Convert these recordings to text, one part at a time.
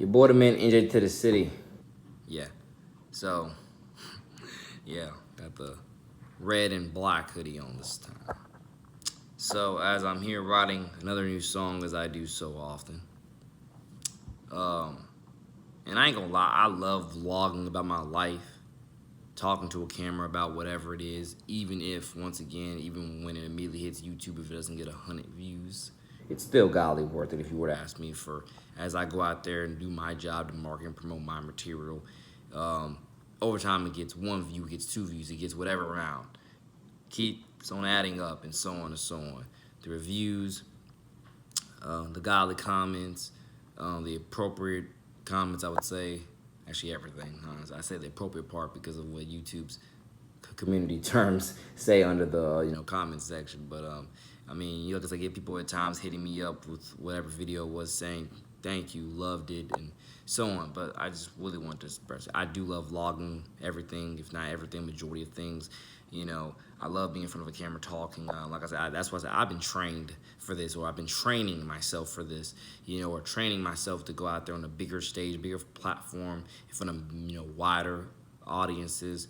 Your boy the man NJ to the city. Yeah. So, yeah, got the red and black hoodie on this time. So as I'm here writing another new song as I do so often. Um, and I ain't gonna lie, I love vlogging about my life, talking to a camera about whatever it is, even if, once again, even when it immediately hits YouTube, if it doesn't get 100 views, it's still godly worth it if you were to ask me for, as I go out there and do my job to market and promote my material. Um, over time, it gets 1 view, it gets 2 views, it gets whatever round. Keeps on adding up and so on and so on. The reviews, the godly comments, the appropriate comments, I would say. Actually, everything. I say the appropriate part because of what YouTube's community terms say under the comment section. But I mean, because I get people at times hitting me up with whatever video was saying thank you, loved it, and so on. But I just really want to express it. I do love vlogging everything, if not everything, majority of things. I love being in front of a camera talking. Like I said, that's why I said I've been trained for this, or I've been training myself for this, or training myself to go out there on a bigger stage, bigger platform, in front of, wider audiences,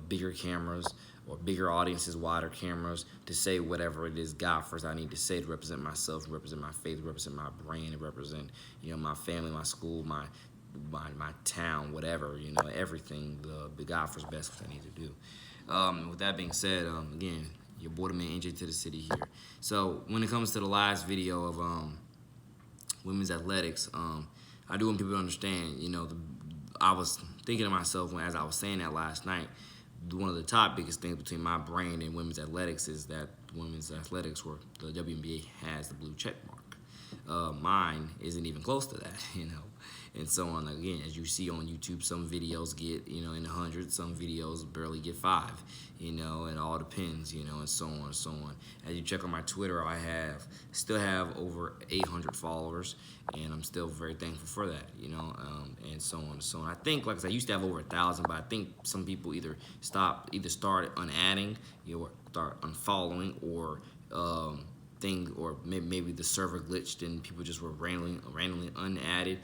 bigger cameras, or bigger audiences, wider cameras, to say whatever it is God first I need to say to represent myself, to represent my faith, to represent my brand, to represent, my family, my school, my town, whatever, everything, the God first best I need to do. With that being said, again, your boy the man NJ to the city here. So when it comes to the last video of women's athletics, I do want people to understand, I was thinking to myself as I was saying that last night, one of the top biggest things between my brand and women's athletics is that women's athletics, where the WNBA has the blue check mark. Mine isn't even close to that, and so on. Again, as you see on YouTube, some videos get, in the hundreds, some videos barely get 5, it all depends, and so on and so on. As you check on my Twitter, I still have over 800 followers, and I'm still very thankful for that, and so on and so on. I think, like I said, I used to have over 1,000, but I think some people either started unadding, or start unfollowing, or or maybe the server glitched and people just were randomly unadded.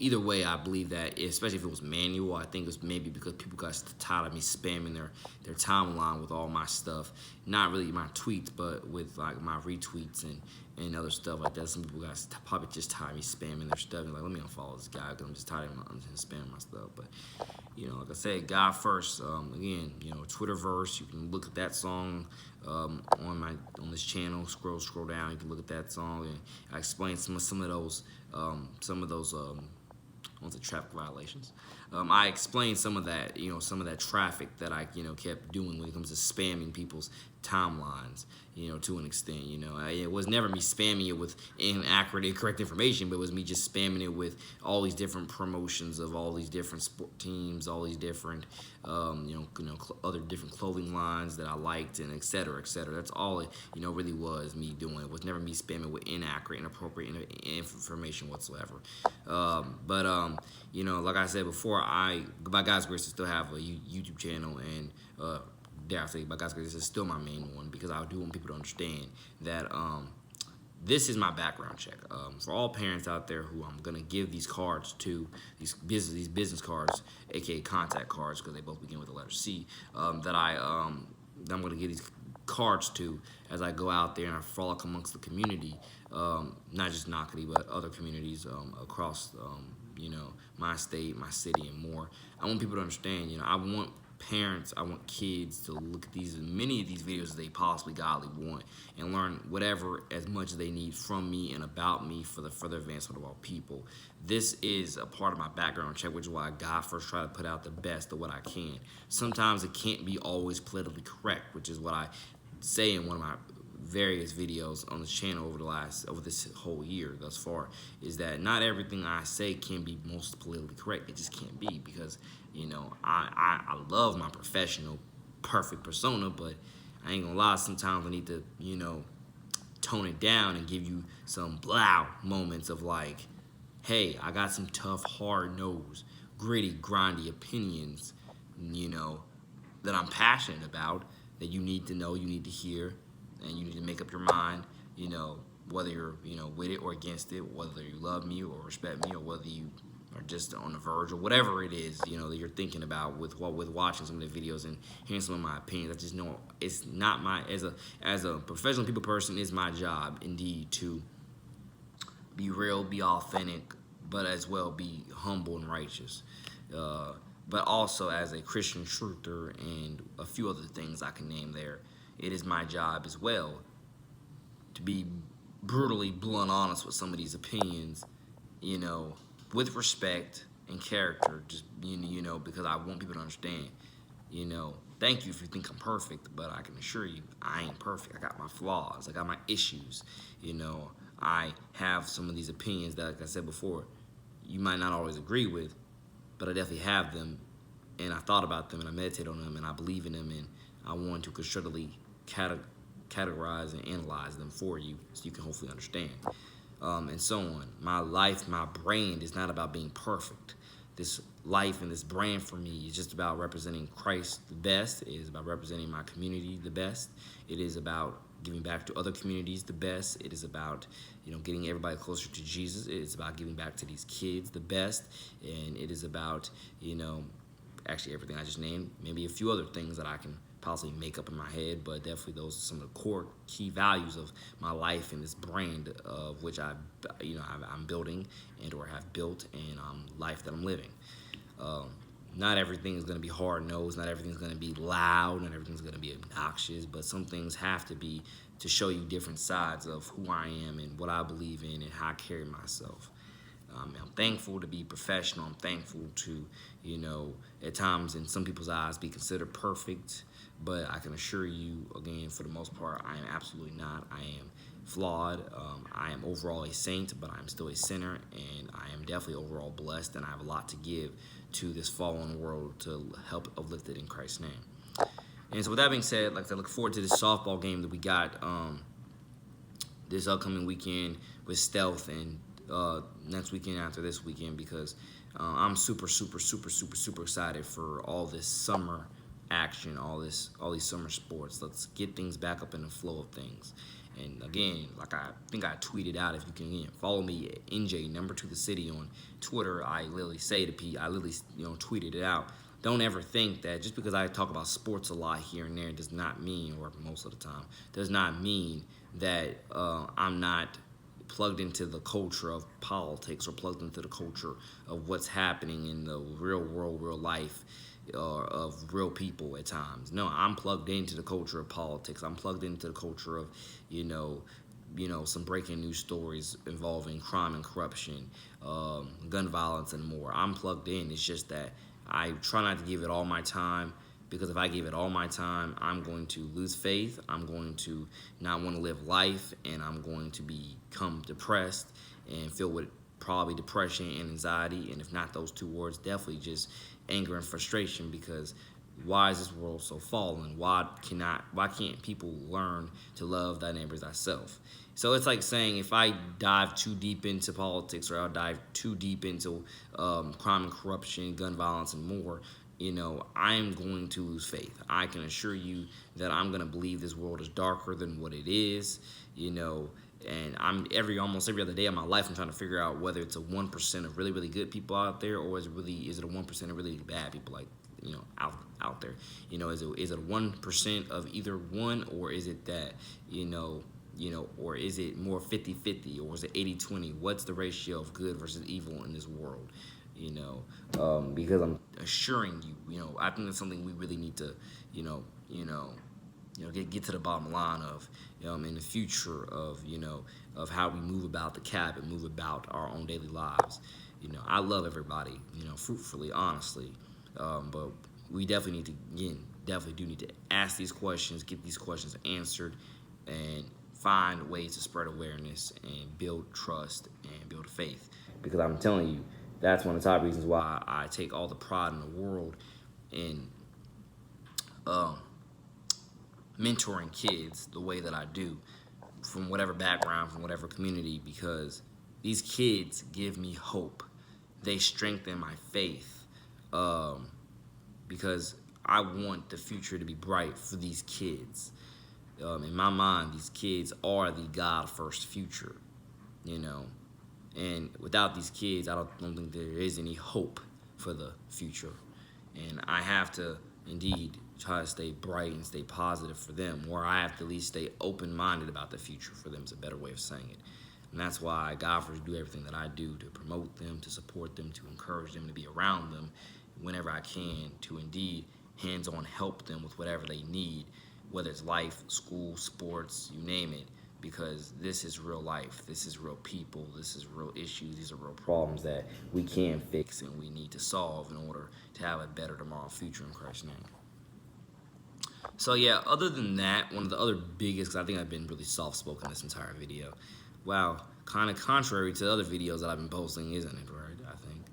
Either way, I believe that, especially if it was manual, I think it was maybe because people got tired of me spamming their timeline with all my stuff. Not really my tweets, but with like my retweets and other stuff like that. Some people got probably just tired of me spamming their stuff. And like, let me unfollow this guy because I'm just tired of him spamming my stuff. But like I said, God first. Again, Twitterverse. You can look at that song on this channel. Scroll down. You can look at that song, and I explain some of those on the traffic violations. I explained some of that, some of that traffic that I, kept doing when it comes to spamming people's timelines, to an extent. It was never me spamming it with inaccurate, incorrect information, but it was me just spamming it with all these different promotions of all these different sport teams, all these different, other different clothing lines that I liked, and et cetera, et cetera. That's all it, really was me doing. It was never me spamming with inaccurate, inappropriate information whatsoever. Like I said before, by God's grace, I still have a YouTube channel, and dare I say, by God's grace, this is still my main one, because I do want people to understand that this is my background check. For all parents out there who I'm gonna give these cards to, these business cards, aka contact cards, because they both begin with the letter C, that I'm gonna give these cards to as I go out there and I frolic amongst the community, not just Knockety, but other communities across my state, my city, and more. I want people to understand, I want parents, I want kids to look at many of these videos as they possibly godly want, and learn whatever as much as they need from me and about me for the further advancement of all people. This is a part of my background check, which is why God first try to put out the best of what I can. Sometimes it can't be always politically correct, which is what I say in one of my various videos on this channel over this whole year thus far, is that not everything I say can be most politically correct. It just can't be, because I love my professional perfect persona, but I ain't gonna lie, sometimes I need to tone it down and give you some blah moments of like, hey, I got some tough, hard-nosed, gritty, grindy opinions, that I'm passionate about, that you need to know, you need to hear, and you need to make up your mind, whether you're, with it or against it, whether you love me or respect me, or whether you are just on the verge, or whatever it is, that you're thinking about with watching some of the videos and hearing some of my opinions. I just know it's not my, as a professional people person, it's my job indeed to be real, be authentic, but as well be humble and righteous. But also as a Christian truther and a few other things I can name there, it is my job as well to be brutally blunt honest with some of these opinions, with respect and character, just, because I want people to understand, thank you if you think I'm perfect, but I can assure you I ain't perfect. I got my flaws, I got my issues, I have some of these opinions that, like I said before, you might not always agree with, but I definitely have them, and I thought about them, and I meditate on them, and I believe in them, and I want to constructively categorize and analyze them for you so you can hopefully understand, and so on. My life, my brand is not about being perfect. This life and this brand for me is just about representing Christ the best. It is about representing my community the best. It is about giving back to other communities the best. It is about, getting everybody closer to Jesus. It is about giving back to these kids the best. And it is about, actually everything I just named, maybe a few other things that I can possibly make up in my head, but definitely those are some of the core key values of my life and this brand of which I'm building and or have built, and life that I'm living. Not everything is going to be hard-nosed, not everything's going to be loud, not everything's going to be obnoxious, but some things have to be to show you different sides of who I am and what I believe in and how I carry myself. I'm thankful to be professional. I'm thankful to, at times in some people's eyes be considered perfect, but I can assure you, again, for the most part, I am absolutely not. I am flawed. I am overall a saint, but I'm still a sinner, and I am definitely overall blessed, and I have a lot to give to this fallen world to help uplift it in Christ's name. And so with that being said, like I look forward to this softball game that we got this upcoming weekend with Stealth, and next weekend after this weekend, because I'm super excited for all this summer action, all these summer sports. Let's get things back up in the flow of things. And again, like I think I tweeted out, if you can follow me at NJ number 2 the city on Twitter, I literally say to Pete, I literally tweeted it out. Don't ever think that just because I talk about sports a lot here and there does not mean, or most of the time, does not mean that I'm not plugged into the culture of politics or plugged into the culture of what's happening in the real world, real life, of real people at times. No, I'm plugged into the culture of politics. I'm plugged into the culture of, some breaking news stories involving crime and corruption, gun violence, and more. I'm plugged in. It's just that I try not to give it all my time, because if I give it all my time, I'm going to lose faith. I'm going to not want to live life, and I'm going to become depressed and filled with probably depression and anxiety, and if not those two words, definitely just anger and frustration, because why is this world so fallen? Why can't people learn to love thy neighbor as thyself? So it's like saying, if I dive too deep into politics, or I'll dive too deep into crime and corruption, gun violence, and more, I'm going to lose faith. I can assure you that I'm going to believe this world is darker than what it is, and I'm almost every other day of my life, I'm trying to figure out whether it's a 1% of really, really good people out there, or is it a 1% of really bad people, like, out there. Is it a 1% of either one, or is it that, or is it more 50-50, or is it 80-20? What's the ratio of good versus evil in this world? Because I'm assuring you, I think that's something we really need to, get to the bottom line of, in the future of, of how we move about the cap and move about our own daily lives. I love everybody, fruitfully, honestly, but we definitely do need to ask these questions, get these questions answered, and find ways to spread awareness and build trust and build faith. Because I'm telling you, that's one of the top reasons why I take all the pride in the world in mentoring kids the way that I do, from whatever background, from whatever community, because these kids give me hope. They strengthen my faith, because I want the future to be bright for these kids. In my mind, these kids are the God first future, you know. And without these kids, I don't think there is any hope for the future. And I have to indeed try to stay bright and stay positive for them, or I have to at least stay open minded about the future for them is a better way of saying it. And that's why I God first do everything that I do to promote them, to support them, to encourage them, to be around them whenever I can, to indeed hands on help them with whatever they need, whether it's life, school, sports, you name it, because this is real life, this is real people, this is real issues, these are real problems that we can fix and we need to solve in order to have a better tomorrow future in Christ's name. So yeah, other than that, one of the other biggest, 'cause I think I've been really soft-spoken this entire video. Wow, kind of contrary to the other videos that I've been posting, isn't it, right? I think.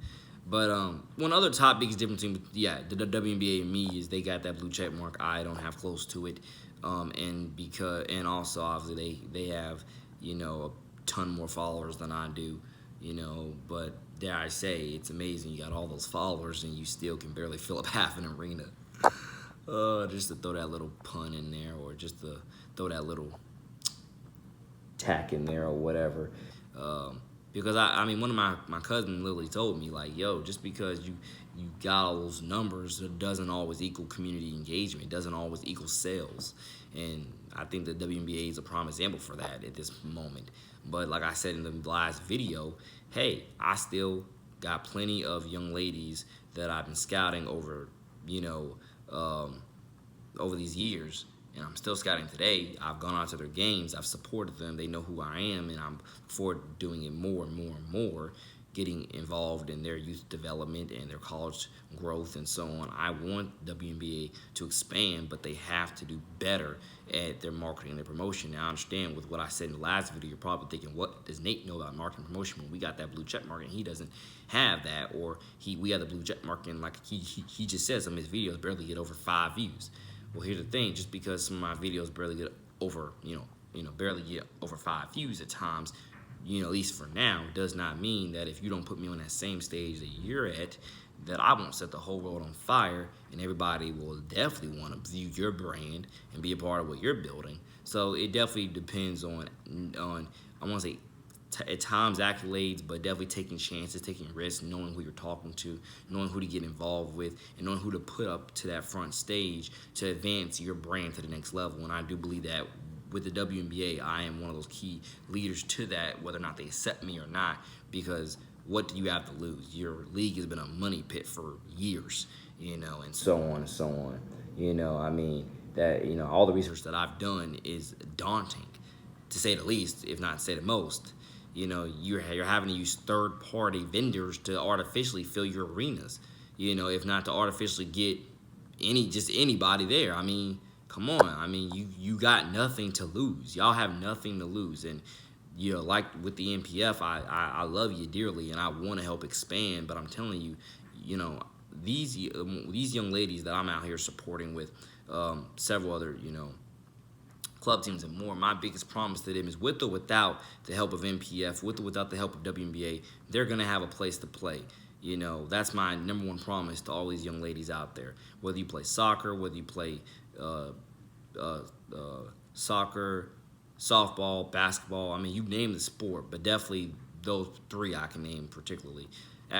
But one other top biggest difference between, yeah, the WNBA and me is they got that blue check mark. I don't have close to it. And also obviously they have, you know, a ton more followers than I do, you know, but dare I say, it's amazing you got all those followers and you still can barely fill up half an arena. Just to throw that little pun in there, or just to throw that little tack in there or whatever. Because I mean, one of my cousins literally told me, like, yo, just because you got all those numbers, it doesn't always equal community engagement. It doesn't always equal sales. And I think the WNBA is a prime example for that at this moment. But like I said in the last video, hey, I still got plenty of young ladies that I've been scouting over, you know, over these years, and I'm still scouting today. I've gone out to their games, I've supported them, they know who I am, and I'm forward doing it more and more and more, getting involved in their youth development and their college growth and so on. I want WNBA to expand, but they have to do better at their marketing and their promotion. Now, I understand with what I said in the last video, you're probably thinking, what does Nate know about marketing and promotion when we got that blue check mark and he doesn't have that, or we have the blue check mark and like he just said some of his videos barely get over 5 views. Well, here's the thing, just because some of my videos barely get over, barely get over 5 views at times, at least for now, does not mean that if you don't put me on that same stage that you're at, that I won't set the whole world on fire, and everybody will definitely want to view your brand and be a part of what you're building. So it definitely depends on I want to say at times accolades, but definitely taking chances, taking risks, knowing who you're talking to, knowing who to get involved with, and knowing who to put up to that front stage to advance your brand to the next level. And I do believe that with the WNBA, I am one of those key leaders to that, whether or not they accept me or not, because what do you have to lose? Your league has been a money pit for years, and so on and so on. I mean, that, all the research that I've done is daunting, to say the least, if not say the most. You're having to use third-party vendors to artificially fill your arenas, if not to artificially get anybody there. I mean, come on. I mean, you got nothing to lose. Y'all have nothing to lose. And, like with the NPF, I love you dearly, and I want to help expand. But I'm telling you, these young ladies that I'm out here supporting with several other, club teams and more, my biggest promise to them is with or without the help of NPF, with or without the help of WNBA, they're going to have a place to play. That's my number one promise to all these young ladies out there. Whether you play soccer, whether you play soccer, softball, basketball, I mean, you name the sport, but definitely those three I can name particularly.